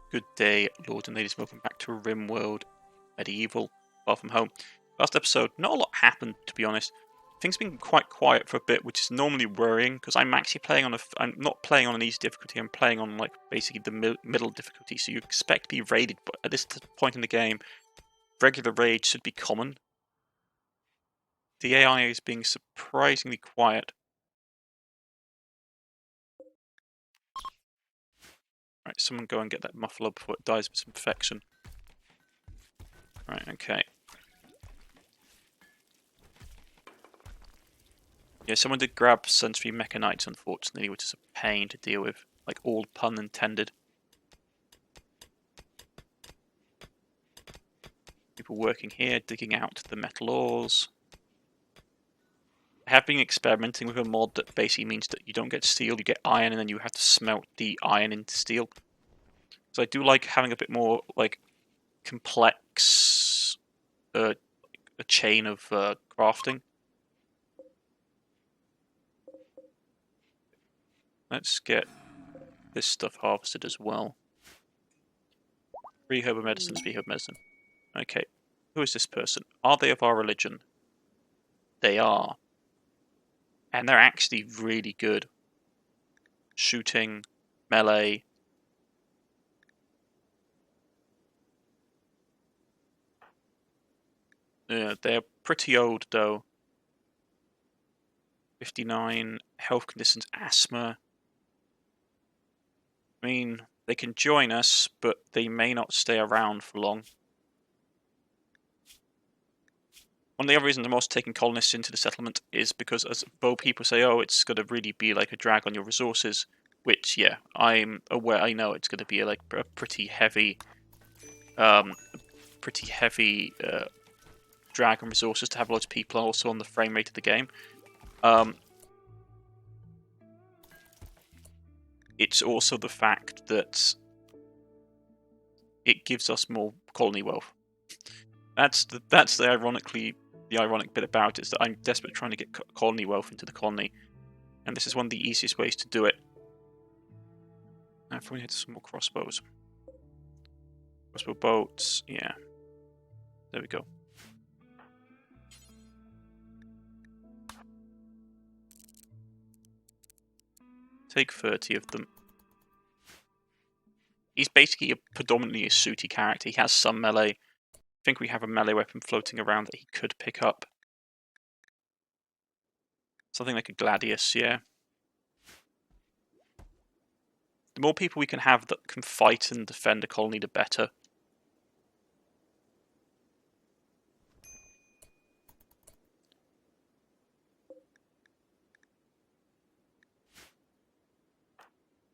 Good day, lords and ladies. Welcome back to Rimworld Medieval, Far From Home. Last episode, not a lot happened, to be honest. Things have been quite quiet for a bit, which is normally worrying, because I'm actually playing on I'm not playing on an easy difficulty, I'm playing on, like, basically the middle difficulty, so you expect to be raided, but at this point in the game, regular raid should be common. The AI is being surprisingly quiet. Right, someone go and get that muffler before it dies of its infection. Right, okay. Yeah, someone did grab Century Mechanites, unfortunately, which is a pain to deal with. Like, all pun intended. People working here, digging out the metal ores. I have been experimenting with a mod that basically means that you don't get steel, you get iron, and then you have to smelt the iron into steel. So I do like having a bit more, like, complex a chain of crafting. Let's get this stuff harvested as well. 3 herbal medicines, 3 herbal medicine. Okay, who is this person? Are they of our religion? They are. And they're actually really good. Shooting, melee. They're pretty old though. 59, health conditions, asthma. I mean, they can join us, but they may not stay around for long. One of the other reasons I'm also taking colonists into the settlement is because, as though people say, oh, it's going to really be like a drag on your resources, which, yeah, I'm aware, I know it's going to be like a pretty heavy drag on resources to have loads of people also on the frame rate of the game. It's also the fact that it gives us more colony wealth. That's the ironic bit about it, is that I'm desperate trying to get colony wealth into the colony, and this is one of the easiest ways to do it. Now, if we hit some more crossbows, crossbow bolts, yeah, there we go. Take 30 of them. He's basically predominantly a sooty character. He has some melee. I think we have a melee weapon floating around that he could pick up. Something like a gladius, yeah. The more people we can have that can fight and defend a colony, the better.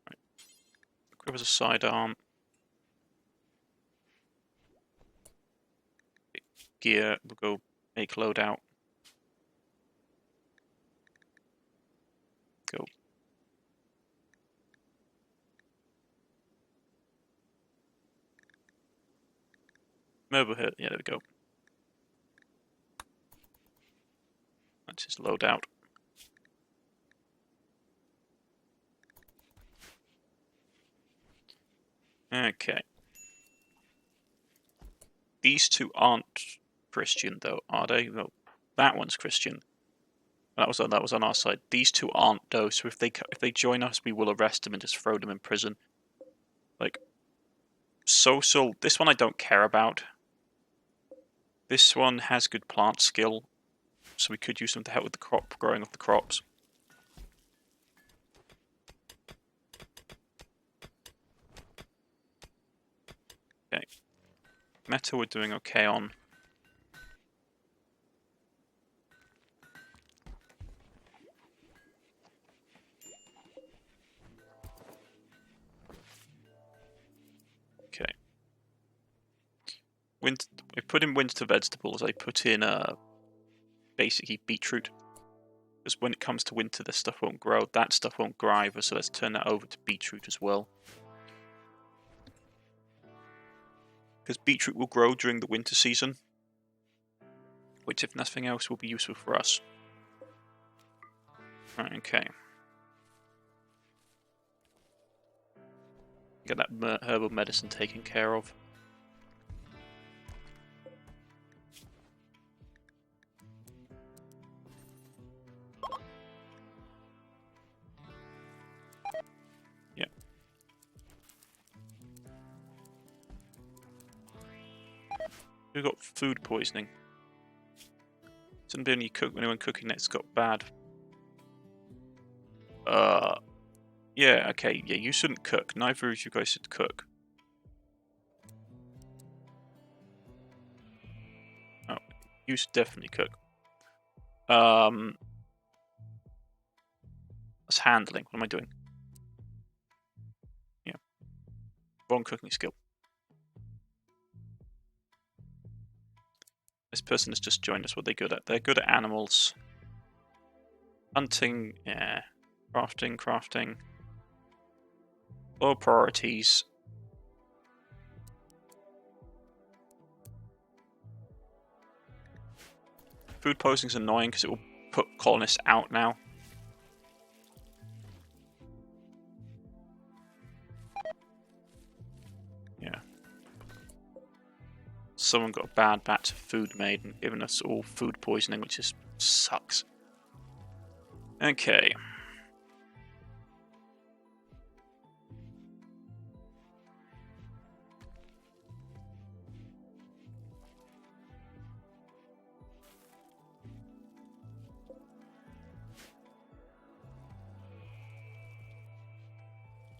Right. Grab as a sidearm. Gear, we'll go make loadout. Go. Mobile hit, yeah, there we go. That's his loadout. Okay. These two aren't Christian, though, are they? No, that one's Christian. That was on our side. These two aren't, though. So if they join us, we will arrest them and just throw them in prison. Like, social. This one I don't care about. This one has good plant skill, so we could use them to help with the growing of the crops. Okay. Metal we're doing okay on. Okay. I put in winter vegetables. I put in basically beetroot. Because when it comes to winter, this stuff won't grow. That stuff won't grow either, so let's turn that over to beetroot as well. Because beetroot will grow during the winter season, which, if nothing else, will be useful for us. Right, okay. Get that herbal medicine taken care of. Yeah. We've got food poisoning. Shouldn't be anyone cooking that's got bad. Yeah, okay, yeah, you shouldn't cook. Neither of you guys should cook. Oh, you should definitely cook. That's handling. What am I doing? Yeah. Wrong cooking skill. This person has just joined us. What are they good at? They're good at animals. Hunting, yeah. Crafting. Low priorities. Food poisoning is annoying because it will put colonists out now. Yeah. Someone got a bad batch of food made and given us all food poisoning, which just sucks. Okay.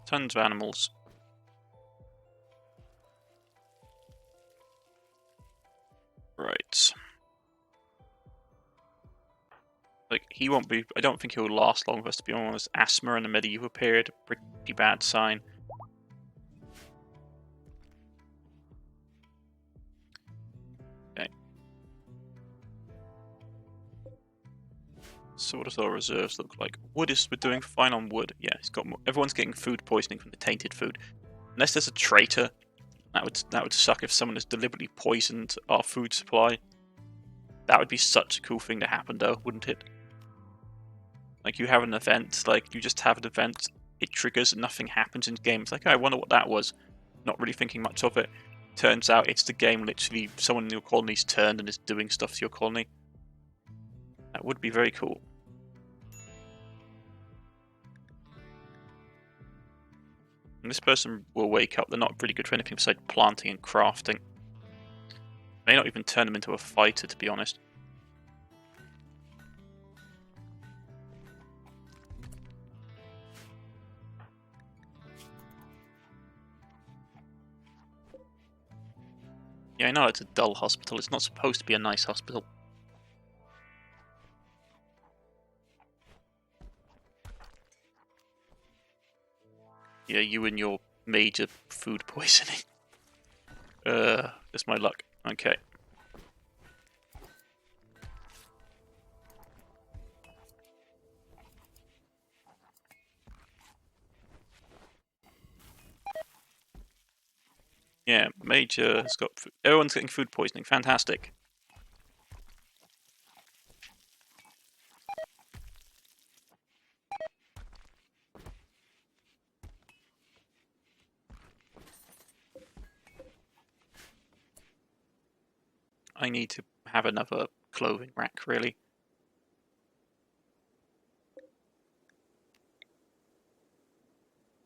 Tons of animals. Right. Like, he won't be... I don't think he'll last long for us, to be honest. Asthma in the medieval period, pretty bad sign. Okay. So what does our reserves look like? Wood is... We're doing fine on wood. Yeah, it's got more, everyone's getting food poisoning from the tainted food. Unless there's a traitor. That would suck if someone has deliberately poisoned our food supply. That would be such a cool thing to happen, though, wouldn't it? Like, you have an event, like, you just have an event, it triggers and nothing happens in game. It's like, oh, I wonder what that was. Not really thinking much of it. Turns out it's the game, literally, someone in your colony's turned and is doing stuff to your colony. That would be very cool. And this person will wake up, they're not really good for anything besides planting and crafting. May not even turn them into a fighter, to be honest. Yeah, I know it's a dull hospital. It's not supposed to be a nice hospital. Yeah, you and your major food poisoning. That's my luck. Okay. Yeah, major has got... Everyone's getting food poisoning. Fantastic. I need to have another clothing rack, really.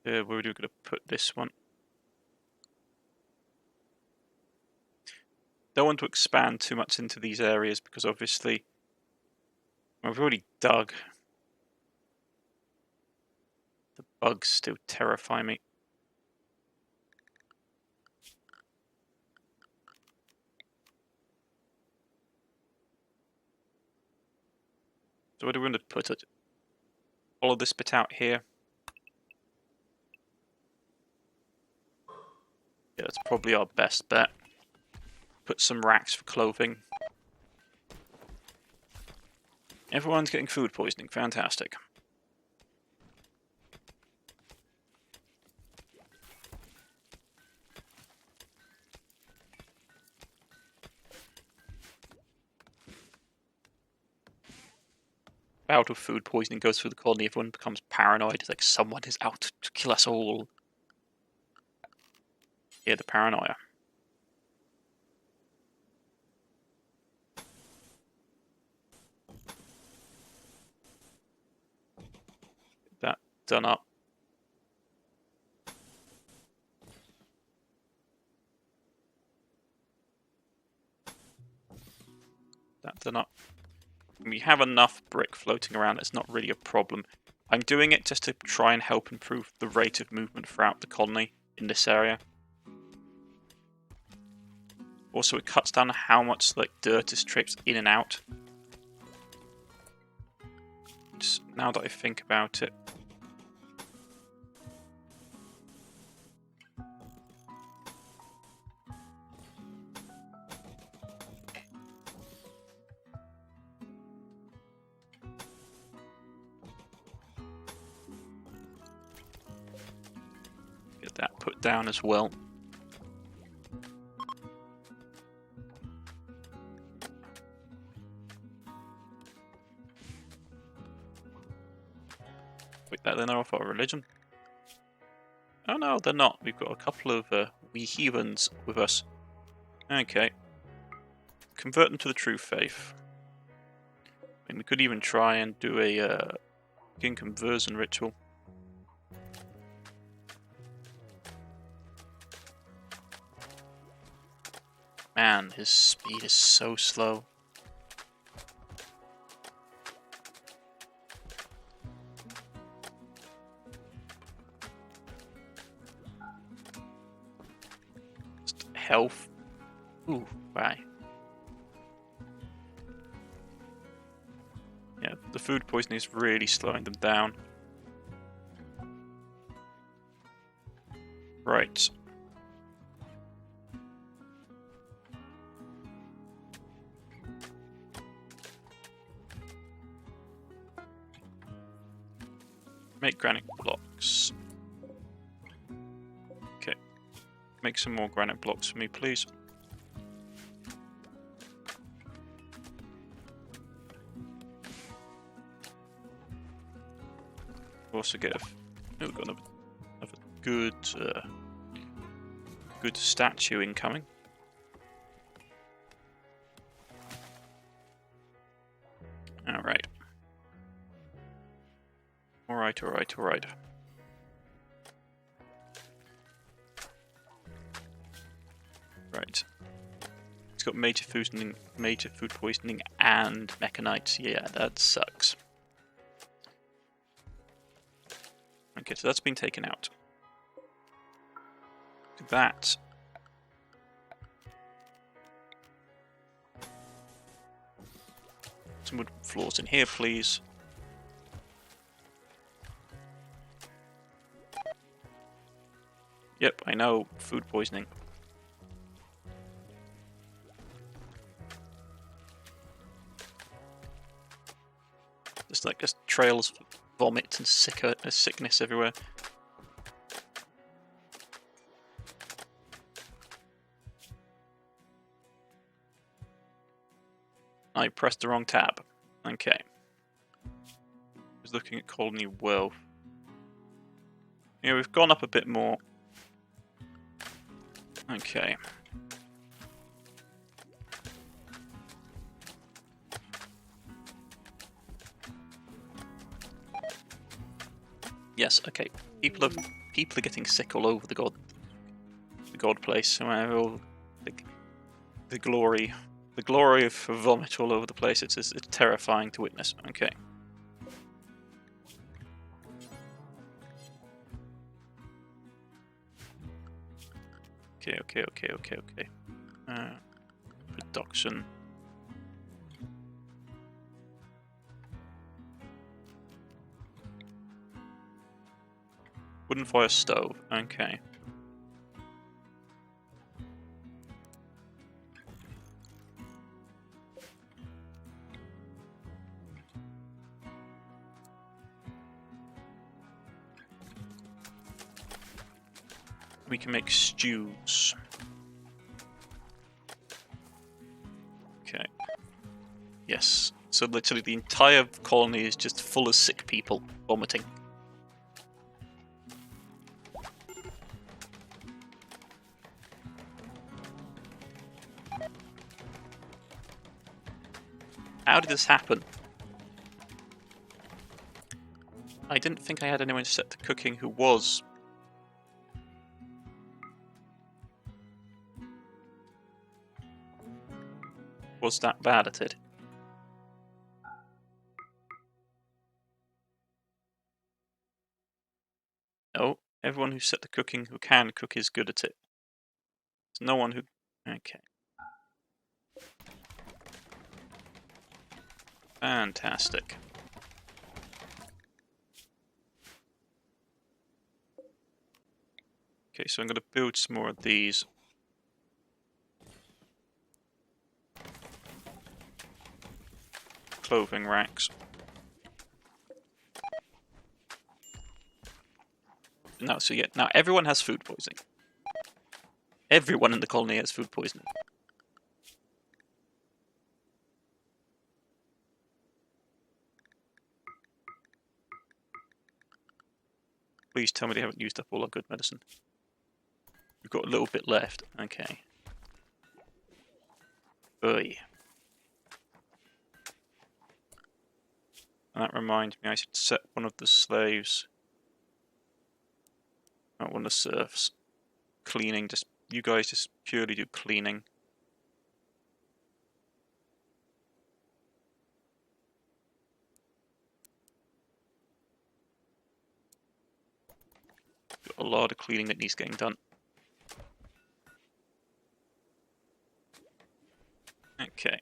Where are we going to put this one? Don't want to expand too much into these areas because obviously I've already dug. The bugs still terrify me. So where do we want to put it? Follow this bit out here. Yeah, that's probably our best bet. Put some racks for clothing. Everyone's getting food poisoning. Fantastic. Bout of food poisoning goes through the colony. Everyone becomes paranoid. It's like someone is out to kill us all. Hear the paranoia. Get that done up. That done up. We have enough brick floating around, it's not really a problem. I'm doing it just to try and help improve the rate of movement throughout the colony in this area. Also, it cuts down how much dirt is traipsed in and out. Just now that I think about it. Get that put down as well. Wait, they're not off our religion? Oh no, they're not. We've got a couple of wee heathens with us. Okay. Convert them to the true faith. I mean, we could even try and do a king conversion ritual. Man, his speed is so slow. Health. Ooh, right. Yeah, the food poisoning is really slowing them down. Right. Make granite blocks. Okay. Make some more granite blocks for me, please. Also get a... Oh, we've got another good, good statue incoming. Alright. Alright. Right. It's got major food poisoning and mechanites. Yeah, that sucks. Okay, so that's been taken out. That. Some wood floors in here, please. Yep, I know. Food poisoning. Just trails of vomit and sickness everywhere. I pressed the wrong tab. Okay. I was looking at colony wealth. Yeah, we've gone up a bit more. Okay. Yes, okay. People are getting sick all over the god place. The glory of vomit all over the place. It's terrifying to witness. Okay. Okay. Production. Wooden fire stove. Okay. We can make stews. Okay. Yes. So literally the entire colony is just full of sick people vomiting. How did this happen? I didn't think I had anyone set to cooking who was that bad at it. No, everyone who's set to cooking who can cook is good at it. There's no one who... Okay. Fantastic. Okay, so I'm going to build some more of these. Clothing racks. No, so yeah, now everyone has food poisoning. Everyone in the colony has food poisoning. Please tell me they haven't used up all our good medicine. We've got a little bit left. Okay. Oy. And that reminds me, I should set one of the slaves. Not one of the serfs. Cleaning, just you guys just purely do cleaning. Got a lot of cleaning that needs getting done. Okay.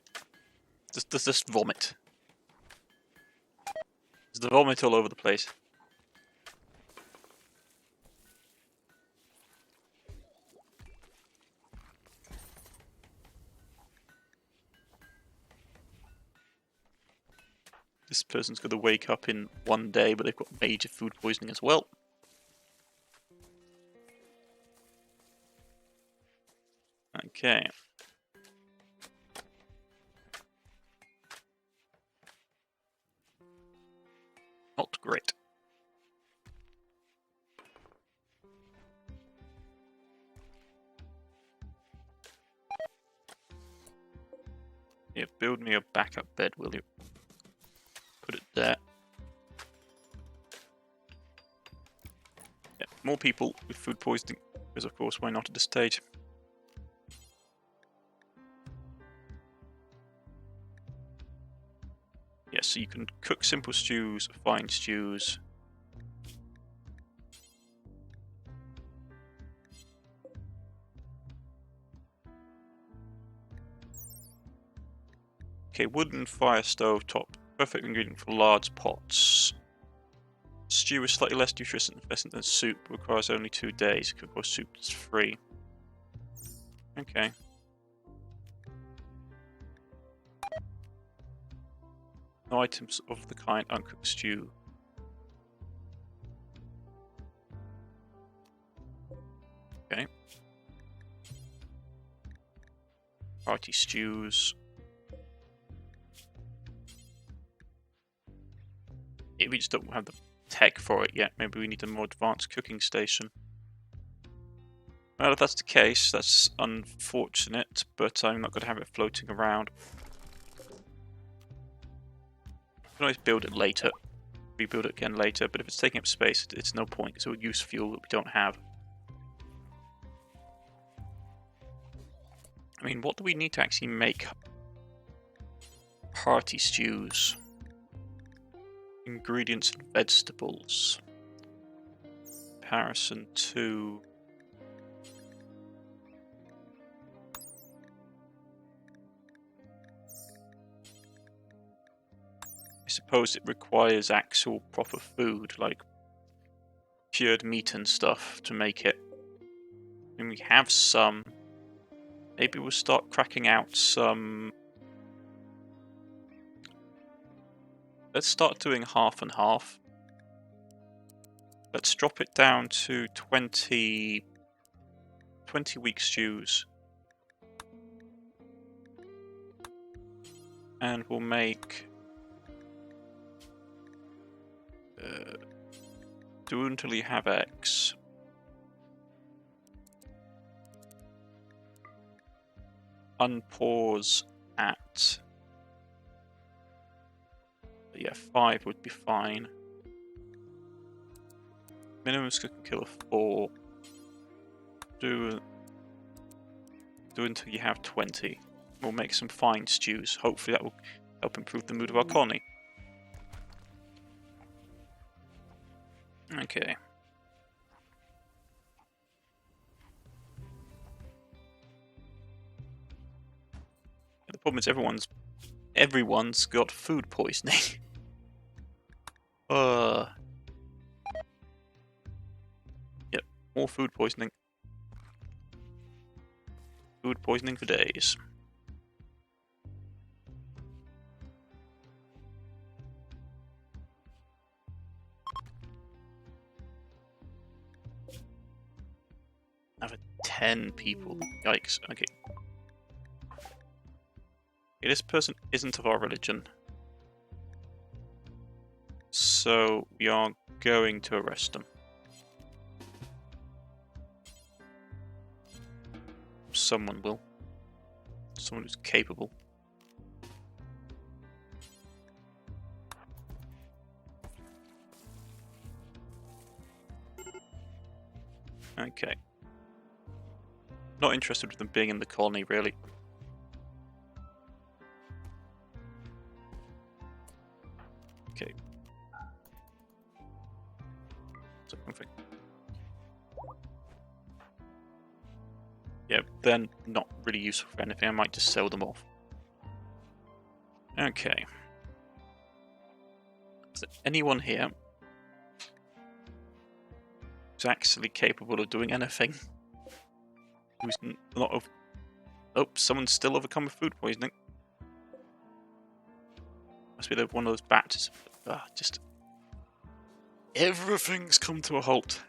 There's this vomit. There's the vomit all over the place. This person's going to wake up in one day, but they've got major food poisoning as well. Okay. Not great. Yeah, build me a backup bed, will you? Put it there. Yeah, more people with food poisoning, because of course, why not at this stage? Yes, so you can cook simple stews, fine stews. Okay, wooden fire stove top. Perfect ingredient for large pots. Stew is slightly less nutritious and efficient than soup, requires only 2 days. Of course, soup is free. Okay. No items of the kind uncooked stew. Okay. Hearty stews. Yeah, we just don't have the tech for it yet. Maybe we need a more advanced cooking station. Well, if that's the case, that's unfortunate, but I'm not going to have it floating around. I can always build it later. Rebuild it again later, but if it's taking up space, it's no point, because it would use fuel that we don't have. I mean, what do we need to actually make hearty stews? Ingredients and vegetables. Comparison to... I suppose it requires actual proper food, like cured meat and stuff, to make it. And we have some. Maybe we'll start cracking out some... Let's start doing half and half. Let's drop it down to 20 week stews. And we'll make... do until you have X. Unpause at But yeah, 5 would be fine. Minimum cook and kill of 4. Do until you have 20. We'll make some fine stews. Hopefully that will help improve the mood of our colony. Okay. The problem is everyone's got food poisoning. Yep, more food poisoning. Food poisoning for days. I have 10 people. Yikes. Okay. This person isn't of our religion. So we are going to arrest them. Someone will. Someone who's capable. Okay. Not interested with them being in the colony, really. Okay. Something. Yeah, they're not really useful for anything. I might just sell them off. Okay. Is there anyone here who's actually capable of doing anything? Who's not of... Oh, someone's still overcome with food poisoning. Must be one of those bats. Just... Everything's come to a halt.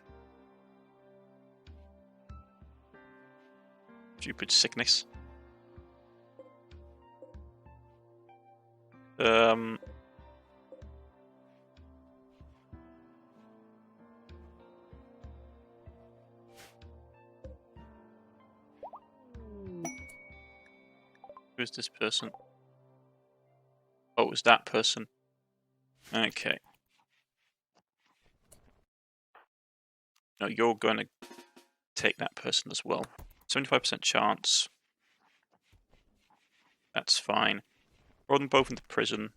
Stupid sickness. Who's this person? Oh, it was that person. Okay. No, you're going to take that person as well. 75% chance. That's fine. Roll them both into prison.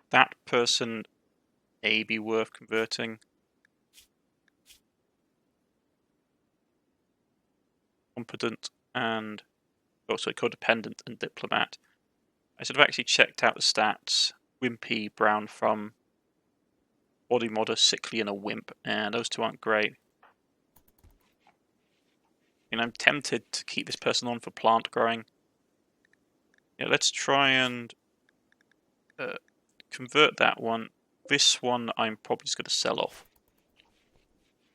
That person may be worth converting. Competent and also codependent and diplomat. I should have actually checked out the stats. Wimpy, brown thumb, body modder, sickly, and a wimp. And those two aren't great. And I'm tempted to keep this person on for plant growing. Yeah, let's try and convert that one. This one I'm probably just going to sell off.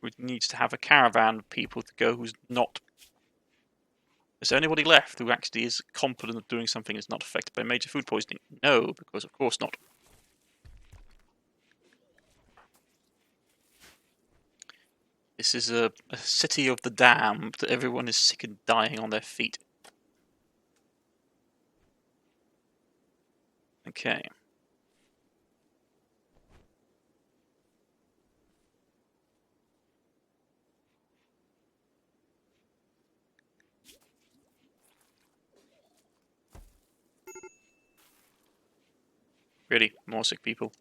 We need to have a caravan of people to go who's not... Is there anybody left who actually is competent of doing something and is not affected by major food poisoning? No, because of course not. This is a city of the damned. Everyone is sick and dying on their feet. Okay. Really, more sick people.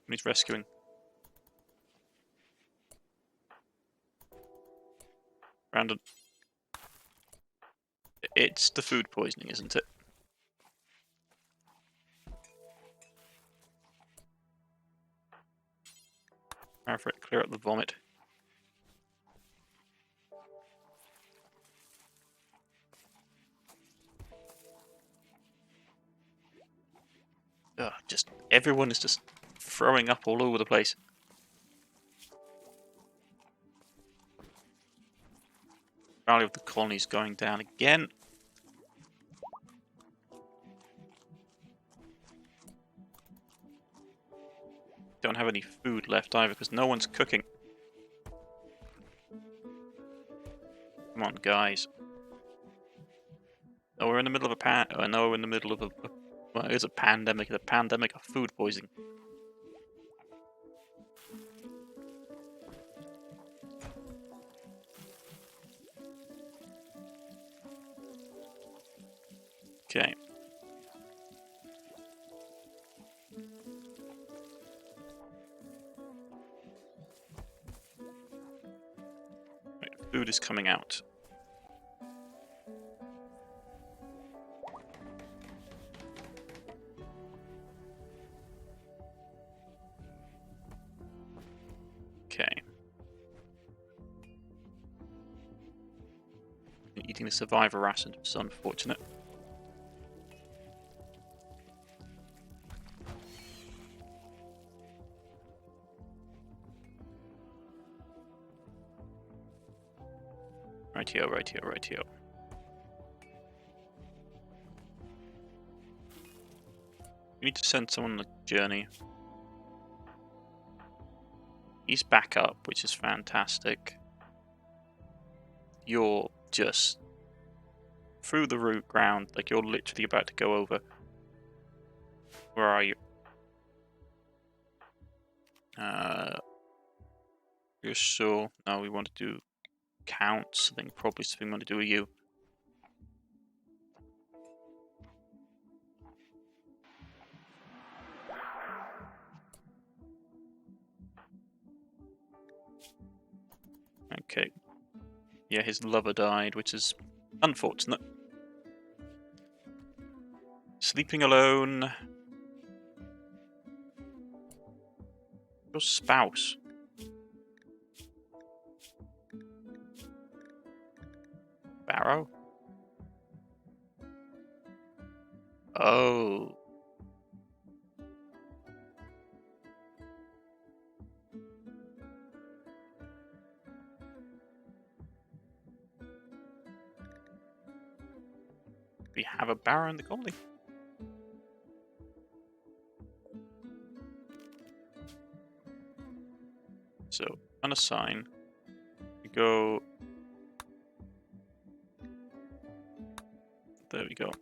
Who needs rescuing? Brandon. It's the food poisoning, isn't it? Alfred, clear up the vomit. Ugh, just everyone is just throwing up all over the place. Value of the colony is going down again. Don't have any food left either because no one's cooking. Come on, guys. Oh, we're in the middle of a oh, no, we're in the middle of a well, it is a pandemic. It's a pandemic of food poisoning. Okay. Right, food is coming out. Okay. Eating the survivor ration, which is unfortunate. Rightio, rightio, rightio. We need to send someone on a journey. He's back up, which is fantastic. You're just through the root ground, like you're literally about to go over. Where are you? You're sure? No, we want to do counts. I think probably something we want to do with you. Okay. Yeah, his lover died, which is unfortunate. Sleeping alone. Your spouse. Barrow? Oh. We have a barrow in the colony. So, unassign. We go. There we go.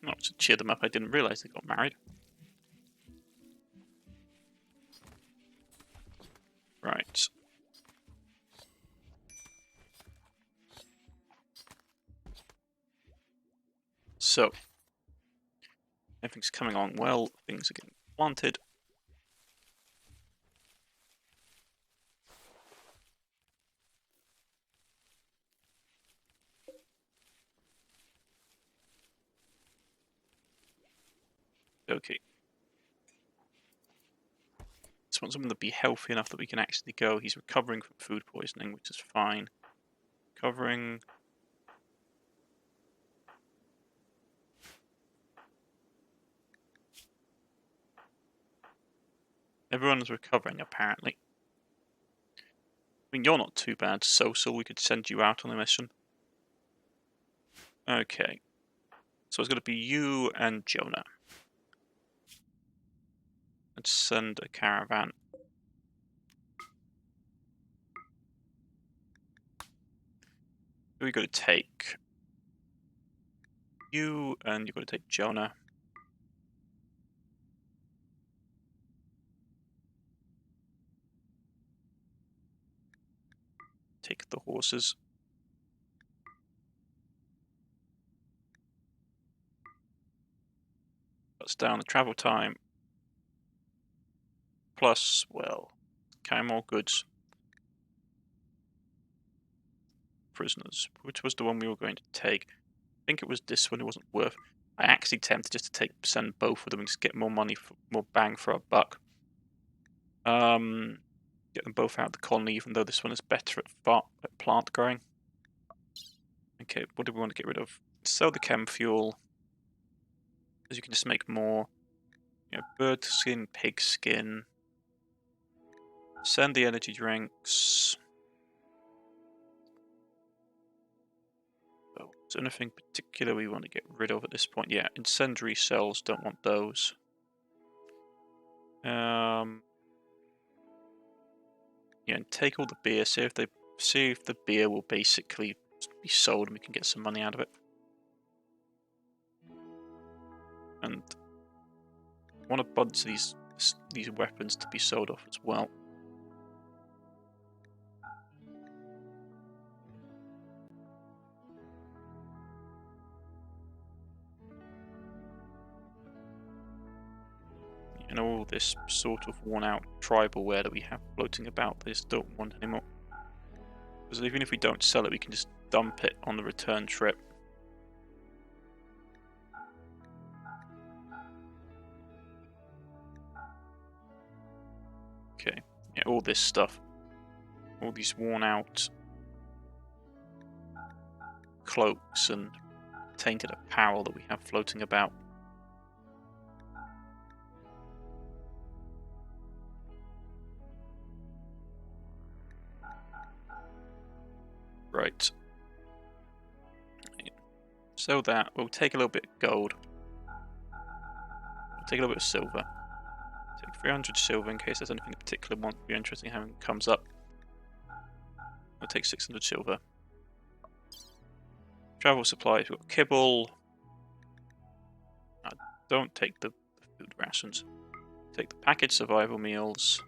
Not to cheer them up, I didn't realise they got married. Right. So, everything's coming on well, things are getting planted. Okay. Just want someone to be healthy enough that we can actually go. He's recovering from food poisoning, which is fine. Recovering. Everyone's recovering, apparently. I mean, you're not too bad, so we could send you out on a mission. Okay. So it's going to be you and Jonah. Let's send a caravan. Who are we going to take? You, and you're going to take Jonah. Take the horses. Cuts down the travel time. Plus, well, carry more goods. Prisoners. Which was the one we were going to take? I think it was this one. It wasn't worth. I actually tempted just to send both of them and just get more money, more bang for our buck. Get them both out of the colony, even though this one is better at plant growing. Okay, what do we want to get rid of? Sell the chem fuel, because you can just make more. You know, bird skin, pig skin. Send the energy drinks. Oh, Is there anything particular we want to get rid of at this point? Yeah, incendiary cells, don't want those. Yeah, and take all the beer, see if the beer will basically be sold and we can get some money out of it. And I want a bunch of these weapons to be sold off as well. And all this sort of worn-out tribal wear that we have floating about, I just don't want anymore. Because even if we don't sell it, we can just dump it on the return trip. Okay, yeah, all this stuff. All these worn-out cloaks and tainted apparel that we have floating about. Right. So that we'll take a little bit of gold. We'll take a little bit of silver. Take 300 silver in case there's anything in particular we want to be interesting in having comes up. I'll take 600 silver. Travel supplies, we've got kibble. Don't take the food rations. Take the packaged survival meals.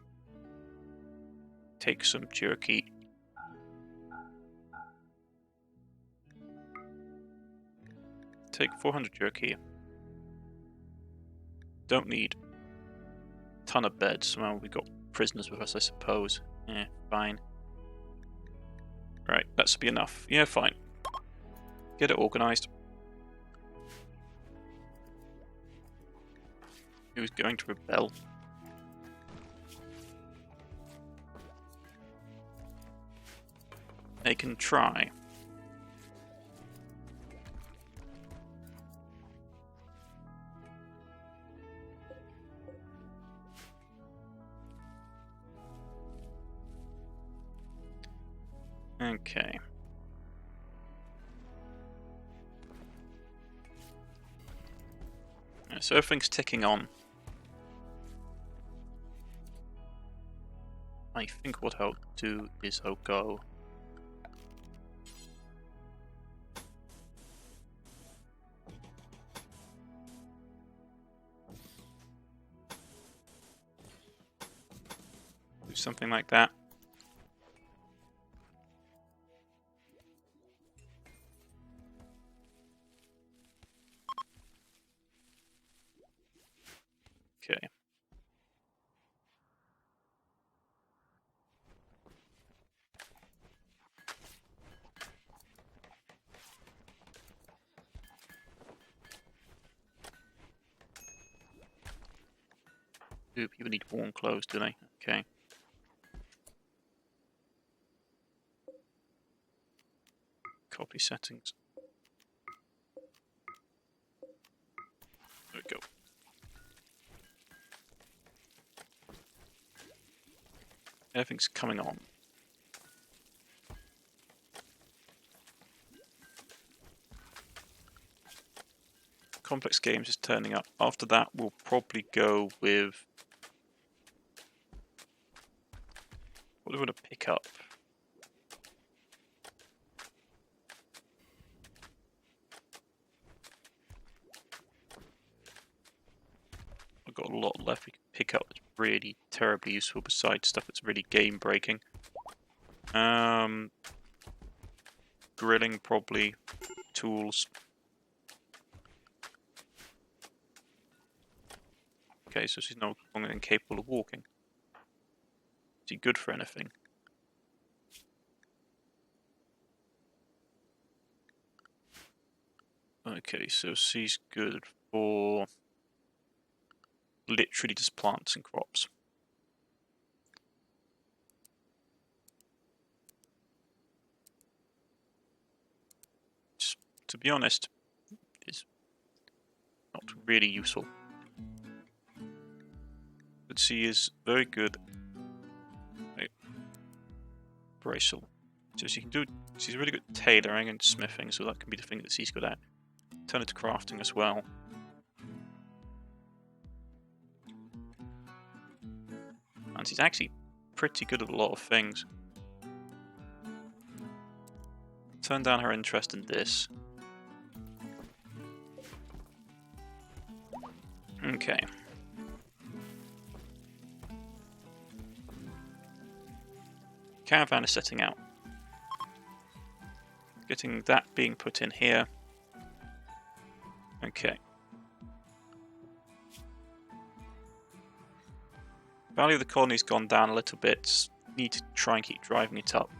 Take some jerky. Take 400 jerky. Don't need a ton of beds. Well, we've got prisoners with us, I suppose. Yeah, fine. Right, that should be enough. Yeah, fine. Get it organised. Who's going to rebel? They can try. Okay. So everything's ticking on. I think what I'll do is I'll go. Do something like that. Okay. Ooh, people need warm clothes, do they? Okay. Copy settings. There we go. Everything's coming on. Complex games is turning up. After that, we'll probably go with. What do we want to pick up? I've got a lot left we can pick up that's really terribly useful besides stuff that's really game breaking. Grilling probably. Tools. Okay, so she's no longer incapable of walking. Is he good for anything? Okay, so she's good for literally just plants and crops. To be honest, is not really useful. But she is very good. Wait. Bracelet. So she can do. She's really good at tailoring and smithing, so that can be the thing that she's good at. Turn it to crafting as well. And she's actually pretty good at a lot of things. Turn down her interest in this. Okay. Caravan is setting out. Getting that being put in here. Okay. Value of the colony's gone down a little bit. Need to try and keep driving it up.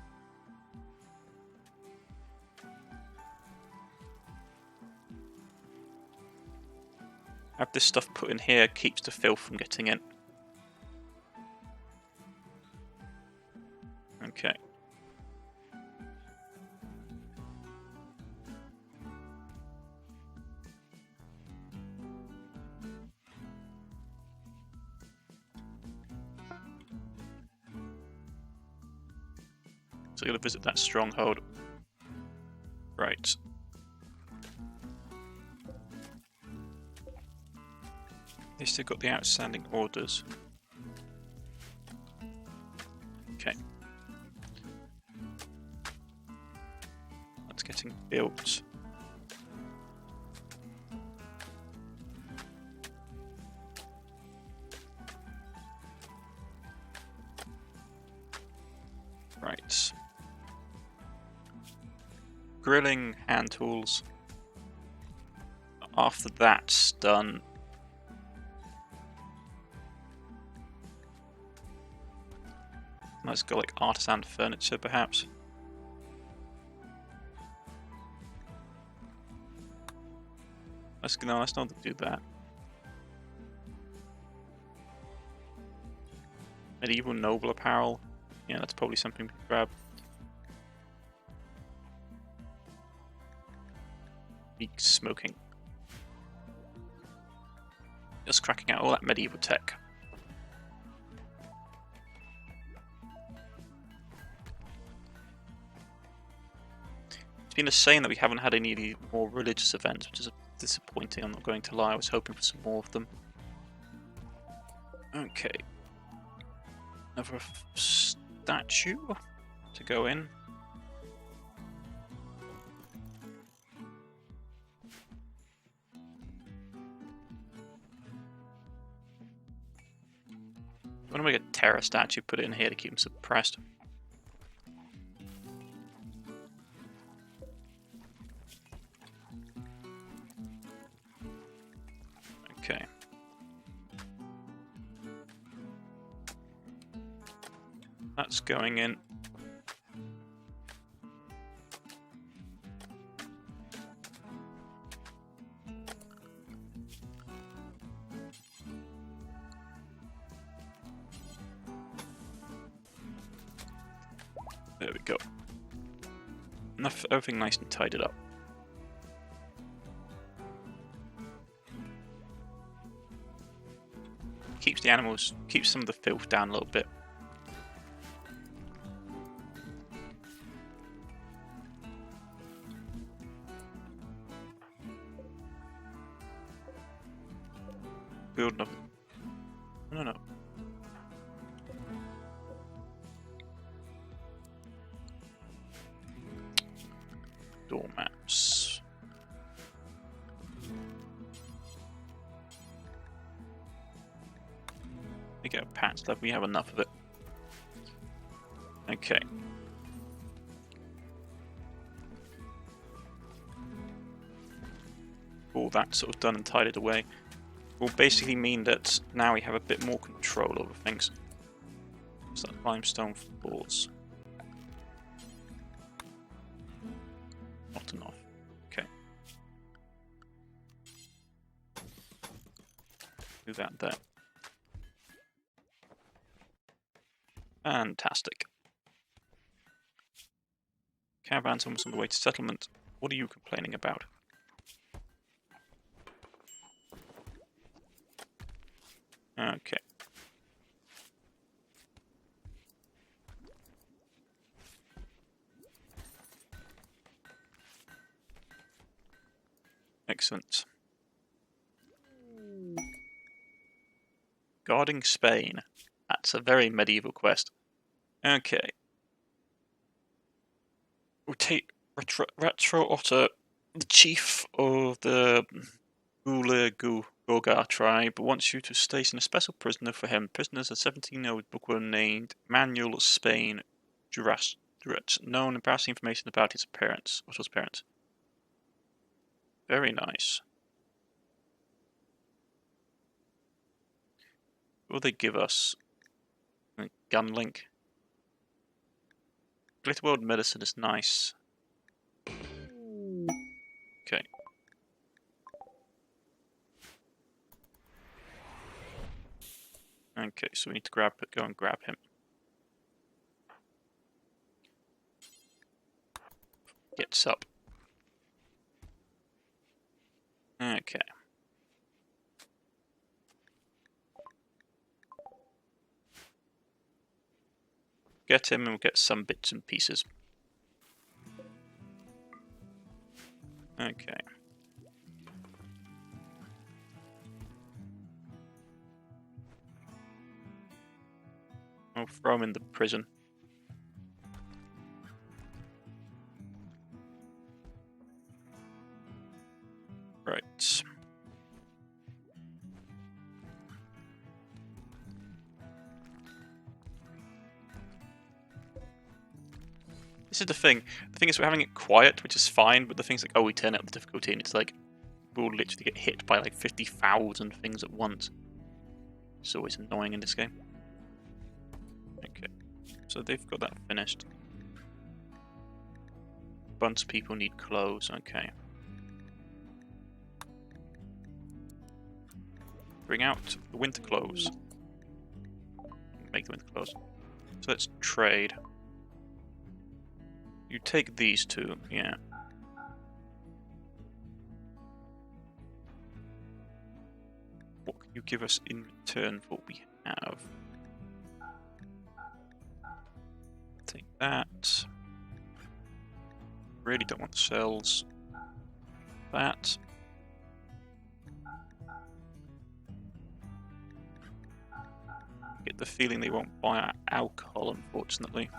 Have this stuff put in here, keeps the filth from getting in. Okay. So you're going to visit that stronghold. Right. They still got the outstanding orders. Okay. That's getting built. Right. Grilling, hand tools. After that's done, let's go like artisan furniture, perhaps. Let's not do that. Medieval noble apparel. Yeah, that's probably something we can grab. Beak smoking. Just cracking out all that medieval tech. It's been a shame that we haven't had any more religious events, which is disappointing, I'm not going to lie. I was hoping for some more of them. Okay. Another statue to go in. I'm gonna make a terror statue, put it in here to keep them suppressed. Okay. That's going in. There we go. Enough, everything nice and tidied up. Keeps the animals, keeps some of the filth down a little bit. Build enough. No. Door maps. We get pat stuff, we have enough of it. Okay. All that sort of done and tidied away will basically mean that now we have a bit more control over things. What's that? Limestone floors. Not enough. Okay. Do that there. Fantastic. Caravan's almost on the way to settlement. What are you complaining about? Okay. Excellent. Guarding Spain. That's a very medieval quest. Okay. We'll take Retro Otter, the chief of the Gogar tribe, wants you to station a special prisoner for him. Prisoners a 17-year-old bookworm named Manuel Spain Duras, known embarrassing information about his parents. Otto's parents. Very nice. What will they give us? Gun link. Glitter World Medicine is nice. Okay. Okay, so we need to go and grab him. Gets up. Okay. Get him and we'll get some bits and pieces. Okay. I'll throw him in the prison. Right. This is the thing. The thing is we're having it quiet, which is fine, but the thing's like, oh, we turn up the difficulty and it's like, we'll literally get hit by like 50,000 things at once. It's always annoying in this game. Okay. So they've got that finished. Bunch of people need clothes, okay. Bring out the winter clothes. Make the winter clothes. So let's trade. You take these two, yeah. What can you give us in return for what we have? Take that. Really don't want cells. That. Get the feeling they won't buy our alcohol, unfortunately.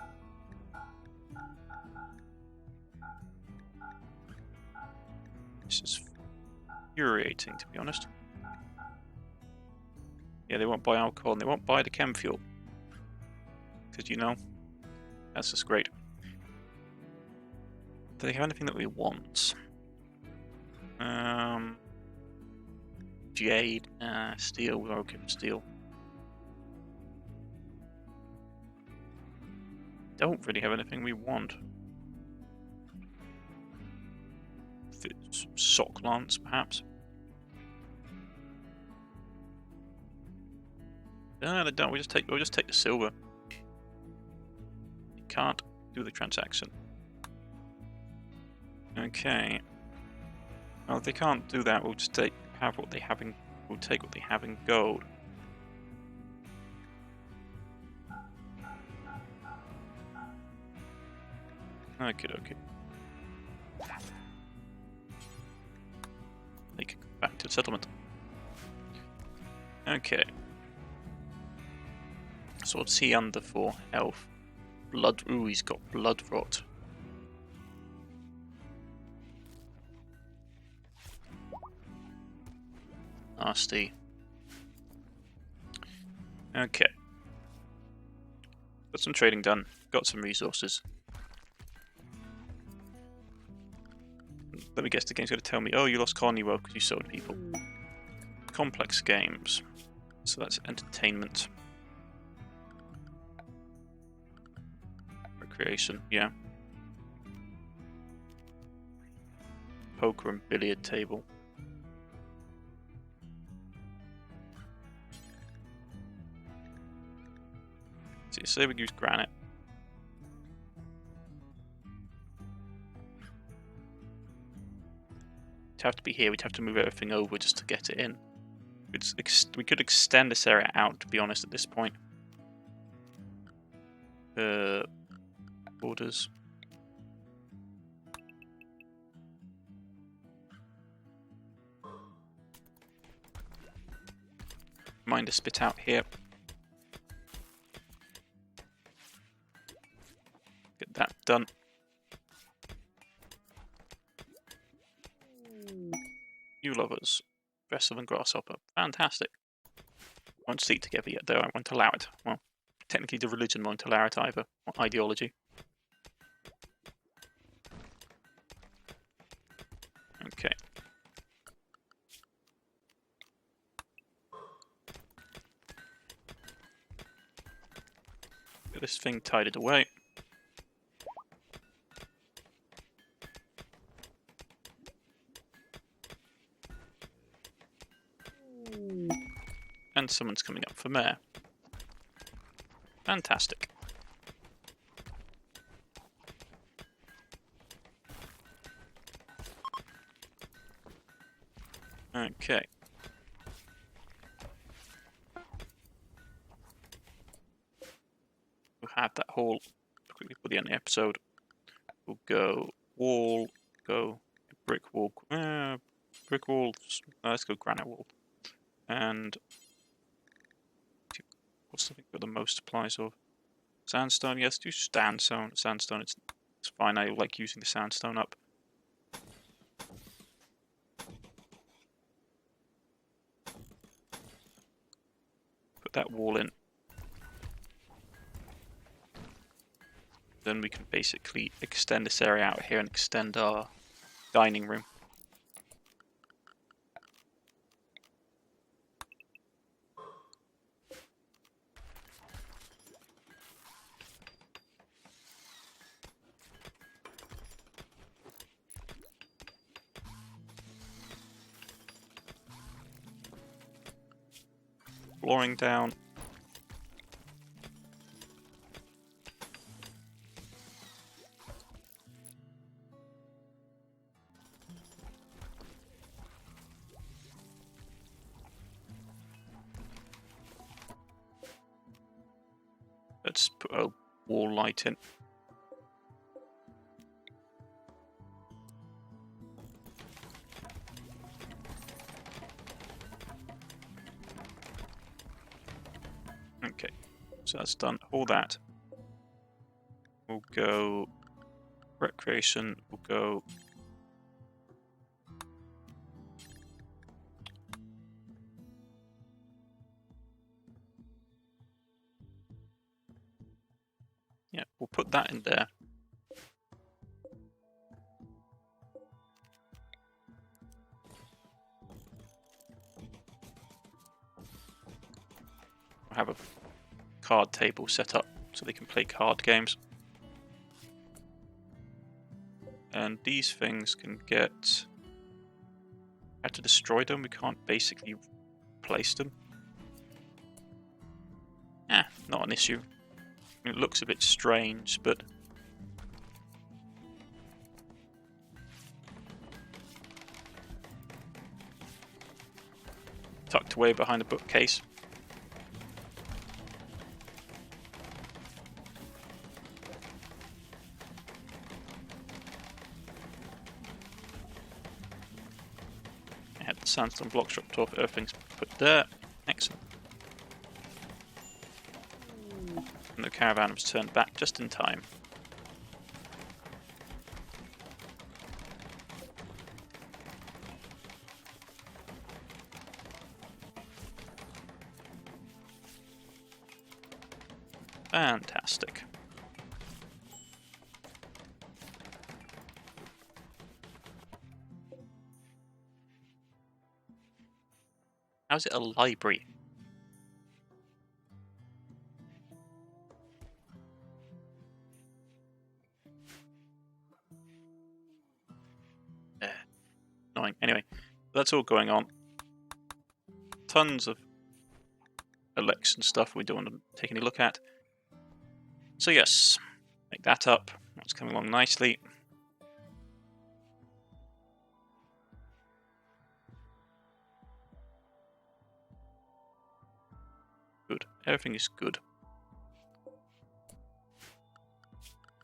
This is infuriating, to be honest. Yeah, they won't buy alcohol and they won't buy the chem fuel. Because, you know, that's just great. Do they have anything that we want? Jade, steel, we're okay with steel. Don't really have anything we want. Sock lance, perhaps. No, they don't. We'll just take the silver. You can't do the transaction. Okay. Well, if they can't do that, we'll just have what they have in. We'll take what they have in gold. Okay, okay. They can go back to the settlement. Okay. So what's he under for health? Blood. Ooh, he's got blood rot. Nasty. Okay. Got some trading done. Got some resources. Let me guess, the game's going to tell me, oh, you lost Cornwall because you sold people. Complex games. So that's entertainment. Recreation, yeah. Poker and billiard table. So say we use granite. Have to be here, we'd have to move everything over just to get it in. We could extend this area out, to be honest, at this point. Borders. reminder spit out here. Get that done. You lovers. Vessel and grasshopper. Fantastic. Won't sleep together yet, though. I won't allow it. Well, technically the religion won't allow it either. Or ideology. Okay. Get this thing tidied away. And someone's coming up for mayor. Fantastic. Okay. We'll have that whole quickly for the end of the episode. We'll go wall, go brick wall, brick wall. Let's go granite wall. And what's something got the most supplies of? Sandstone, yes, do sandstone. Sandstone, it's fine. I like using the sandstone up. Put that wall in. Then we can basically extend this area out here and extend our dining room. Flooring down. Let's put a wall light in. Okay, so that's done. All that. We'll go recreation. We'll go we'll put that in there. We'll have a card table set up so they can play card games. And these things can get... Had to destroy them, we can't basically place them. Not an issue. It looks a bit strange, but tucked away behind a bookcase. I had the sandstone blocks dropped off, everything's put there. Excellent. And the caravan was turned back just in time. Fantastic. How's it a library? Annoying. Anyway, that's all going on. Tons of election stuff we don't want to take any look at. So yes, make that up. That's coming along nicely. Good. Everything is good.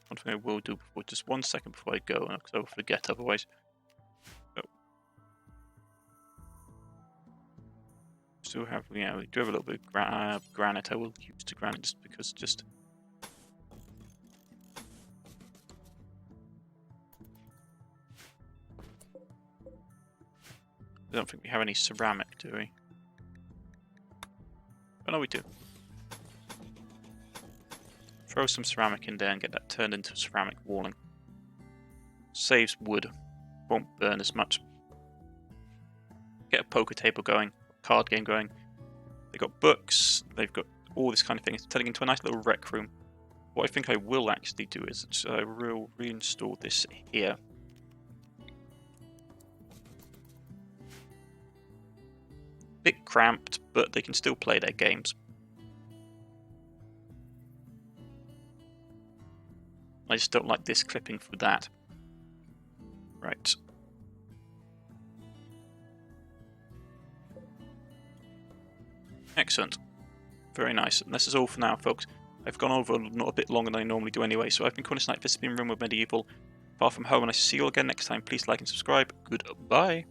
One thing I will do before, just 1 second before I go, because I will forget otherwise. still have, yeah, we do have a little bit of granite. I will use the granite just because I don't think we have any ceramic, do we? Oh no, we do. Throw some ceramic in there and get that turned into ceramic walling. Saves wood. Won't burn as much. Get a poker table going. Card game going. They've got books. They've got all this kind of thing. It's turning into a nice little rec room. What I think I will actually do is I will reinstall this here. Bit cramped, but they can still play their games. I just don't like this clipping for that. Right. Excellent. Very nice. And this is all for now, folks. I've gone over not a bit longer than I normally do anyway, so I've been Cornish-Knight, this has been Rimworld Medieval, Far From Home, and I see you all again next time. Please like and subscribe. Goodbye.